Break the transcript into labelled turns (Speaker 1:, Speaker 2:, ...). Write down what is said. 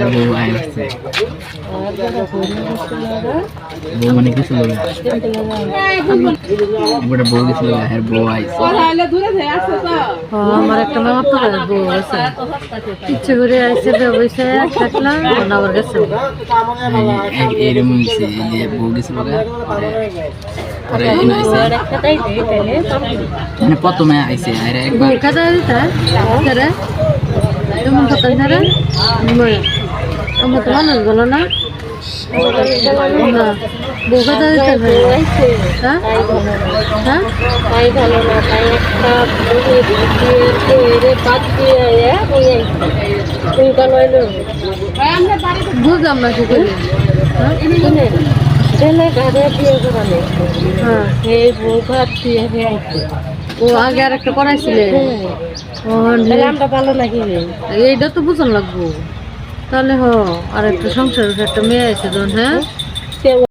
Speaker 1: বউ আইছে বউ মানে কিছু লোক বড় বউ কিছু লোক আর বউ আইছে
Speaker 2: আমার একটা মামা তো বউ আছে ইচ্ছে করে আইছে বসে থাকলাম আবার গেছে
Speaker 1: এরকম হয়েছে যে বউ কিছু লোক আরে মানে প্রথমে আইছে আরে একবার
Speaker 2: খাতা দিতা রে তুমি কথা ধরে আমার তো মানুষ বলো না না বউ খাতা দিতে হ্যাঁ হ্যাঁ
Speaker 3: তাই ভালো না তাই একটা বাদ দিয়ে
Speaker 2: বুঝলাম না কি করি
Speaker 3: ছেলে গাড়ি বিয়ে করানো
Speaker 2: হ্যাঁ
Speaker 3: এই বউ ভাত দিয়ে
Speaker 2: ও আগে আর একটা করাইছিলে
Speaker 3: আমরা ভালো নাকি
Speaker 2: এইটা তো বুঝন লাগবো তাহলে আর একটা সংসার একটা মেয়ে আছে হ্যাঁ